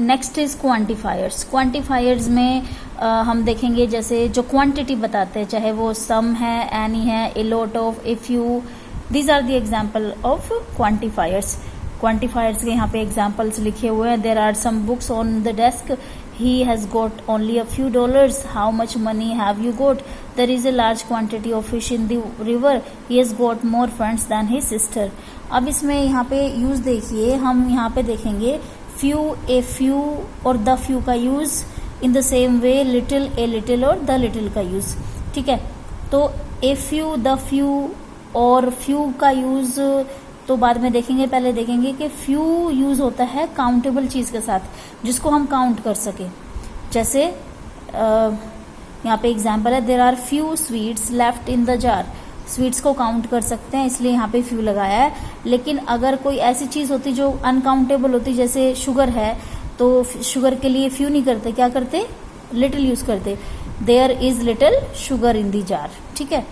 Next is quantifiers. Quantifiers में हम देखेंगे जैसे जो क्वांटिटी बताते हैं, चाहे वो सम है, एनी है, a lot of, a few, these are the example of quantifiers. Quantifiers के यहाँ पे एग्जाम्पल्स लिखे हुए हैं। There are some books on the desk, he has got only a few dollars, how much money have you got, there is a large quantity of fish in the river, he has got more friends than his sister। अब इसमें यहाँ पे use देखिए, हम यहाँ पे देखेंगे few, a few और the few का use, in the same way little, a little और the little का यूज। ठीक है, तो a few, the few और few का यूज तो बाद में देखेंगे। पहले देखेंगे कि फ्यू यूज होता है काउंटेबल चीज के साथ, जिसको हम काउंट कर सके। जैसे यहाँ पे एग्जांपल है, there are few sweets left in the jar. Sweets को काउंट कर सकते हैं, इसलिए यहाँ पे फ्यू लगाया है। लेकिन अगर कोई ऐसी चीज होती जो अनकाउंटेबल होती, जैसे शुगर है, तो शुगर के लिए फ्यू नहीं करते, क्या करते, लिटिल यूज करते, there is little sugar in the jar. ठीक है,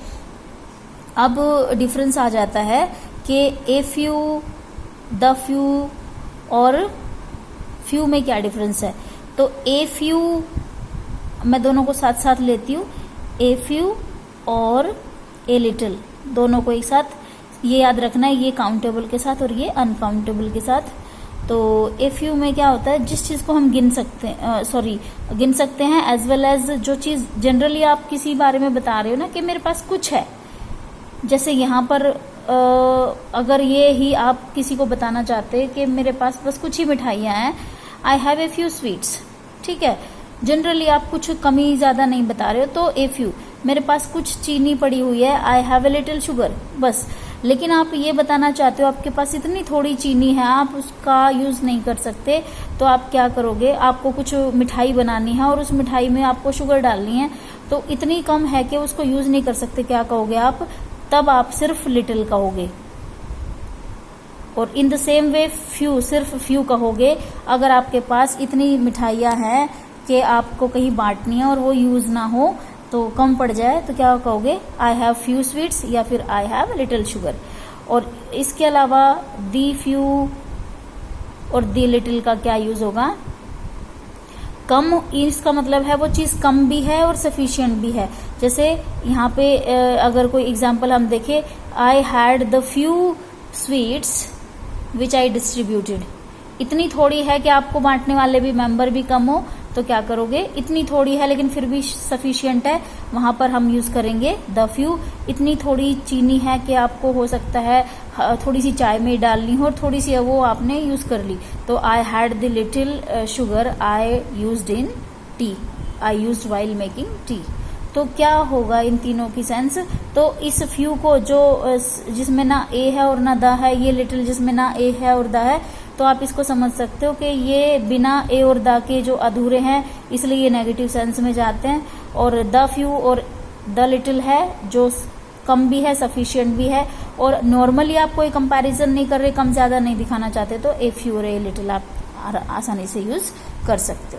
अब डिफरेंस आ जाता है कि ए फ्यू, द फ्यू और फ्यू में क्या डिफरेंस है। तो ए फ्यू, मैं दोनों को साथ साथ लेती हूँ, ए फ्यू और ए लिटिल, दोनों को एक साथ ये याद रखना है, ये काउंटेबल के साथ और ये अनकाउंटेबल के साथ। तो ए फ्यू में क्या होता है, जिस चीज को हम गिन सकते हैं, एज वेल एज जो चीज जनरली आप किसी बारे में बता रहे हो ना कि मेरे पास कुछ है। जैसे यहाँ पर अगर ये ही आप किसी को बताना चाहते हैं कि मेरे पास बस कुछ ही मिठाइयाँ हैं, I have a few sweets. ठीक है, जनरली आप कुछ कमी ज्यादा नहीं बता रहे हो, तो ए फ्यू, मेरे पास कुछ चीनी पड़ी हुई है, I have a little sugar, बस। लेकिन आप ये बताना चाहते हो आपके पास इतनी थोड़ी चीनी है, आप उसका यूज नहीं कर सकते, तो आप क्या करोगे, आपको कुछ मिठाई बनानी है और उस मिठाई में आपको शुगर डालनी है, तो इतनी कम है कि उसको यूज नहीं कर सकते, क्या कहोगे आप, तब आप सिर्फ लिटिल कहोगे। और in the same way few, सिर्फ फ्यू कहोगे अगर आपके पास इतनी मिठाइयाँ हैं कि आपको कहीं बांटनी है और वो यूज ना हो, तो कम पड़ जाए, तो क्या कहोगे, आई हैव फ्यू स्वीट्स या फिर आई हैव लिटिल शुगर। और इसके अलावा दी फ्यू और दी लिटिल का क्या यूज होगा, कम, इसका मतलब है वो चीज कम भी है और सफिशिएंट भी है। जैसे यहाँ पे अगर कोई एग्जांपल हम देखें, I had the few sweets which I distributed, इतनी थोड़ी है कि आपको बांटने वाले भी मेंबर भी कम हो, तो क्या करोगे, इतनी थोड़ी है लेकिन फिर भी सफिशिएंट है, वहां पर हम यूज करेंगे द फ्यू। इतनी थोड़ी चीनी है कि आपको हो सकता है थोड़ी सी चाय में डालनी हो और थोड़ी सी वो आपने यूज कर ली, तो I had the little sugar I used in T, I used while making tea. तो क्या होगा इन तीनों की सेंस, तो इस फ्यू को जो जिसमें ना ए है और ना द है, ये लिटिल जिसमें ना ए है और द है, तो आप इसको समझ सकते हो कि ये बिना ए और द के जो अधूरे हैं, इसलिए ये नेगेटिव सेंस में जाते हैं। और द फ्यू और द लिटिल है जो कम भी है, सफिशिएंट भी है, और नॉर्मली आप कोई कंपैरिजन नहीं कर रहे, कम ज्यादा नहीं दिखाना चाहते, तो ए फ्यू और ए लिटिल आप आसानी से यूज कर सकते हो।